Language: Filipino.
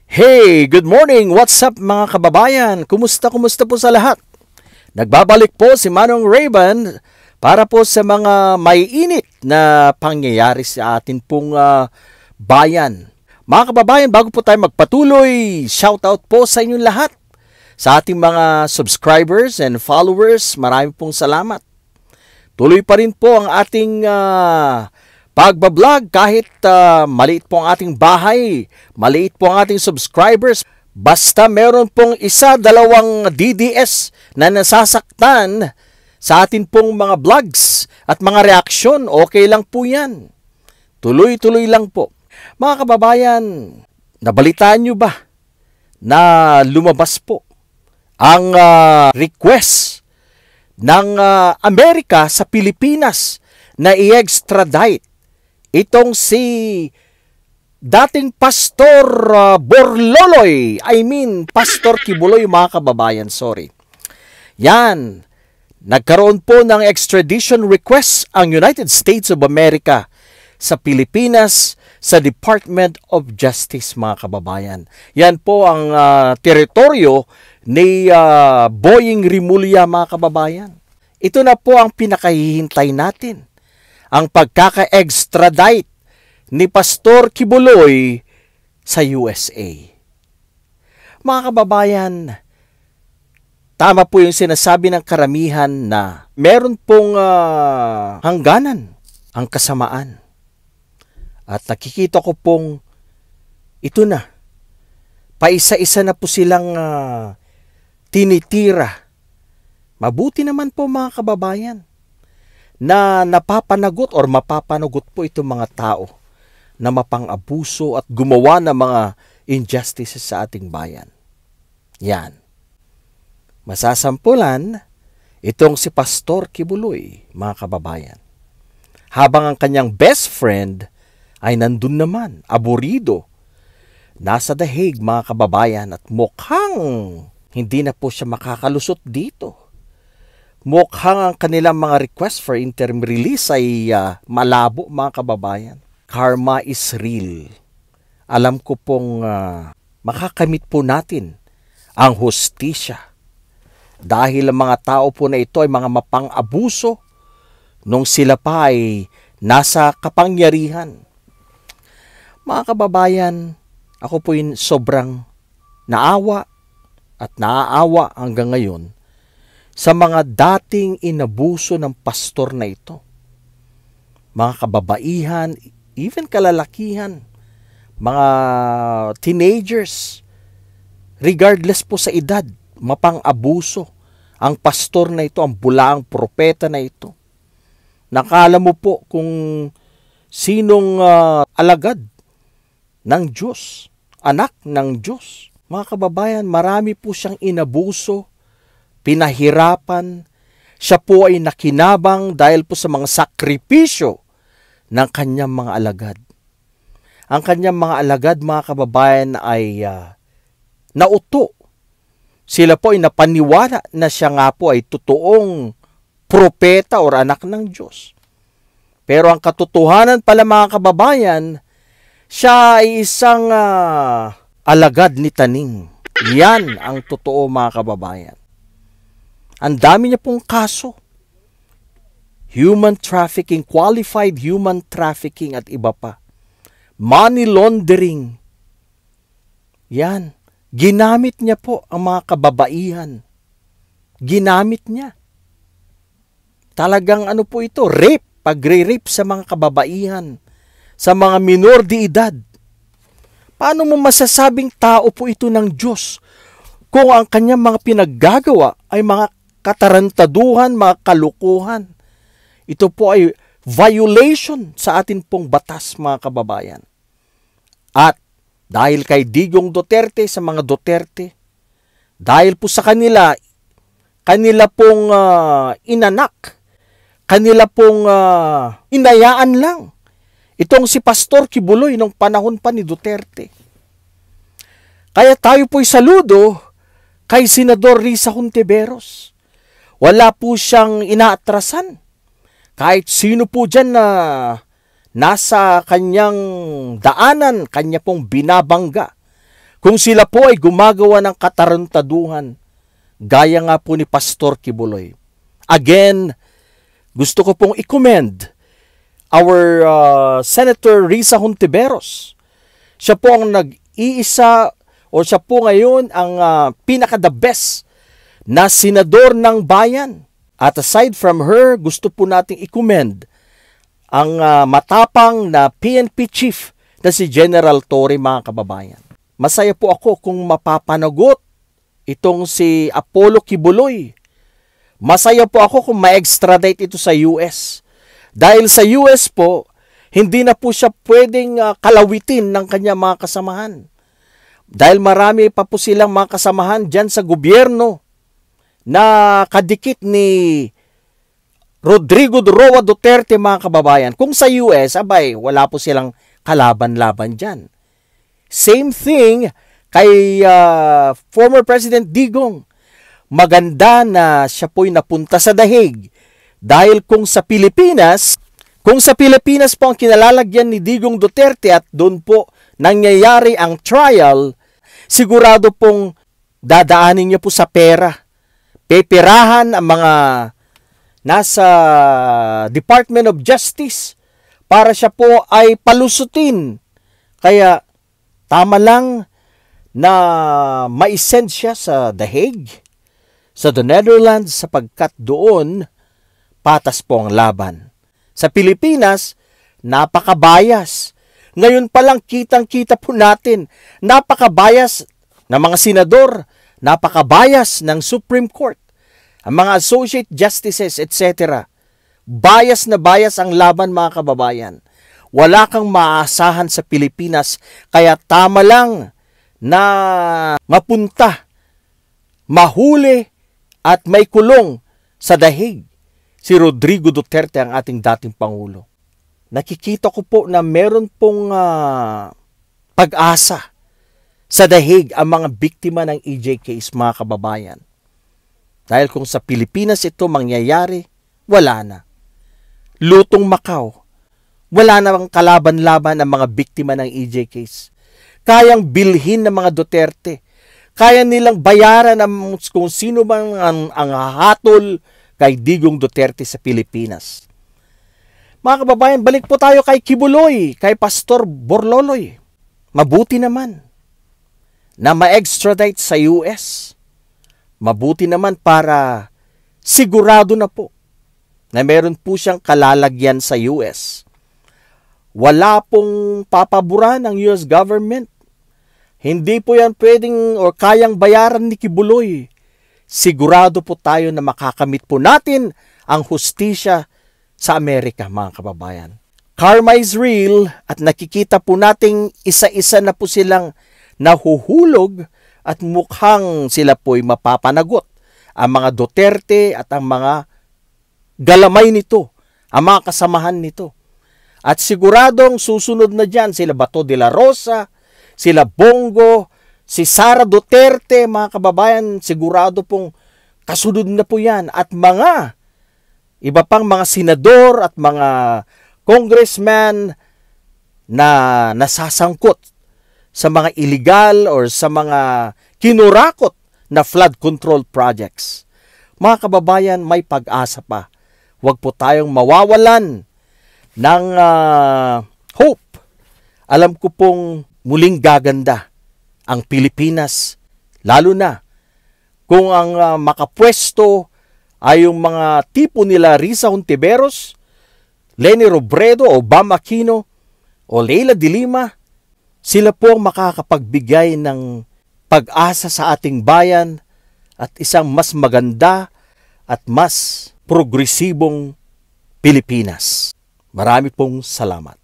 Hey, good morning! What's up mga kababayan? Kumusta po sa lahat? Nagbabalik po si Manong Raven para po sa mga may init na pangyayari sa atin pong bayan. Mga kababayan, bago po tayo magpatuloy, shoutout po sa inyong lahat. Sa ating mga subscribers and followers, marami pong salamat. Tuloy pa rin po ang ating pagbablog kahit maliit po ang ating bahay, maliit po ang ating subscribers. Basta meron pong isa, dalawang DDS na nasasaktan sa atin pong mga vlogs at mga reaksyon, okay lang po yan. Tuloy-tuloy lang po. Mga kababayan, nabalitaan nyo ba na lumabas po ang request ng Amerika sa Pilipinas na i-extradite itong si dating Pastor Borloloy, Pastor Kibuloy, mga kababayan, sorry. Yan, nagkaroon po ng extradition request ang United States of America sa Pilipinas sa Department of Justice, mga kababayan. Yan po ang teritoryo ni Boying Rimulya, mga kababayan. Ito na po ang pinakahihintay natin, ang pagkaka-extradite ni Pastor Kibuloy sa USA. Mga kababayan, tama po yung sinasabi ng karamihan na meron pong hangganan ang kasamaan. At nakikita ko pong ito na, paisa-isa na po silang tinitira. Mabuti naman po mga kababayan na napapanagot or mapapanagot po itong mga tao na mapang-abuso at gumawa ng mga injustices sa ating bayan. Yan. Masasampulan, itong si Pastor Kibuloy, mga kababayan. Habang ang kanyang best friend ay nandun naman, aburido, nasa The Hague, mga kababayan, at mukhang hindi na po siya makakalusot dito. Mukhang ang kanilang mga request for interim release ay malabo, mga kababayan. Karma is real. Alam ko pong makakamit po natin ang hustisya. Dahil ang mga tao po na ito ay mga mapang-abuso nung sila pa ay nasa kapangyarihan. Mga kababayan, ako po yung sobrang naawa at naaawa hanggang ngayon sa mga dating inabuso ng pastor na ito. Mga kababaihan, even kalalakihan, mga teenagers, regardless po sa edad, mapang-abuso ang pastor na ito, ang bulaang propeta na ito. Nakala mo po kung sinong alagad ng Diyos, anak ng Diyos. Mga kababayan, marami po siyang inabuso, pinahirapan. Siya po ay nakinabang dahil po sa mga sakripisyo ng kanyang mga alagad. Ang kanyang mga alagad, mga kababayan, ay nauto. Sila po ay napaniwala na siya nga po ay totoong propeta o anak ng Diyos. Pero ang katotohanan pala, mga kababayan, siya ay isang alagad ni Taning. Yan ang totoo, mga kababayan. Ang dami niya pong kaso. Human trafficking, qualified human trafficking at iba pa. Money laundering. Yan. Ginamit niya po ang mga kababaihan. Ginamit niya. Talagang ano po ito? Rape. Pagre-rape sa mga kababaihan. Sa mga minor de edad. Paano mo masasabing tao po ito ng Diyos kung ang kanyang mga pinaggagawa ay mga katarantaduhan, mga kalukuhan? Ito po ay violation sa atin pong batas, mga kababayan. At dahil kay Digong Duterte, sa mga Duterte, dahil po sa kanila pong inanak, kanila pong inayaan lang itong si Pastor Kibuloy nung panahon pa ni Duterte. Kaya tayo po'y saludo kay Senador Risa Hontiveros. Wala po siyang inaatrasan. Kahit sino po dyan na nasa kanyang daanan, kanya pong binabangga. Kung sila po ay gumagawa ng katarantaduhan, gaya nga po ni Pastor Kibuloy. Again, gusto ko pong i-commend our Senator Risa Hontiveros. Siya po ang nag-iisa o siya po ngayon ang pinaka-the best na senador ng bayan. At aside from her, gusto po nating i-commend ang matapang na PNP chief na si General Torre, mga kababayan. Masaya po ako kung mapapanagot itong si Apollo Kibuloy. Masaya po ako kung ma-extradite ito sa US. Dahil sa US po, hindi na po siya pwedeng kalawitin ng kanyang mga kasamahan. Dahil marami pa po silang mga kasamahan dyan sa gobyerno na kadikit ni Rodrigo Roa Duterte, mga kababayan. Kung sa US, abay, wala po silang kalaban-laban dyan. Same thing kay former President Digong. Maganda na siya po'y napunta sa The Hague. Dahil kung sa Pilipinas po ang kinalalagyan ni Digong Duterte at doon po nangyayari ang trial, sigurado pong dadaanin niya po sa pera. Peperahan ang mga nasa Department of Justice para siya po ay palusutin. Kaya tama lang na ma-send siya sa The Hague, sa the Netherlands, sapagkat doon patas po ang laban. Sa Pilipinas, napakabayas. Ngayon pa lang kitang-kita po natin, napakabayas ng mga senador, napakabayas ng Supreme Court, ang mga associate justices, etc. Bias na bias ang laban, mga kababayan. Wala kang maaasahan sa Pilipinas, kaya tama lang na mapunta, mahuli at may kulong sa The Hague si Rodrigo Duterte, ang ating dating Pangulo. Nakikita ko po na meron pong pag-asa sa The Hague ang mga biktima ng EJ case, mga kababayan. Dahil kung sa Pilipinas ito mangyayari, wala na. Lutong Macau, wala na bang kalaban-laban ang mga biktima ng EJ case. Kayang bilhin ng mga Duterte. Kaya nilang bayaran kung sino bang ang hatol kay Digong Duterte sa Pilipinas. Mga kababayan, balik po tayo kay Kibuloy, kay Pastor Borloloy. Mabuti naman na ma-extradite sa US. Mabuti naman para sigurado na po na meron po siyang kalalagyan sa US. Wala pong papaboran ng US government. Hindi po yan pwedeng o kayang bayaran ni Kibuloy. Sigurado po tayo na makakamit po natin ang hustisya sa Amerika, mga kababayan. Karma is real at nakikita po nating isa-isa na po silang nahuhulog at mukhang sila po'y mapapanagot. Ang mga Duterte at ang mga galamay nito, ang mga kasamahan nito. At siguradong susunod na dyan sila Bato de la Rosa, sila Bongo, si Sara Duterte, mga kababayan, sigurado pong kasunod na po yan. At mga iba pang mga senador at mga congressman na nasasangkot sa mga illegal or sa mga kinurakot na flood control projects. Mga kababayan, may pag-asa pa. Huwag po tayong mawawalan ng hope. Alam ko pong muling gaganda ang Pilipinas, lalo na kung ang makapwesto ay yung mga tipo nila Risa Hontiveros, Leni Robredo, Obama Aquino, o Leila de Lima. Sila po ang makakapagbigay ng pag-asa sa ating bayan at isang mas maganda at mas progresibong Pilipinas. Marami pong salamat.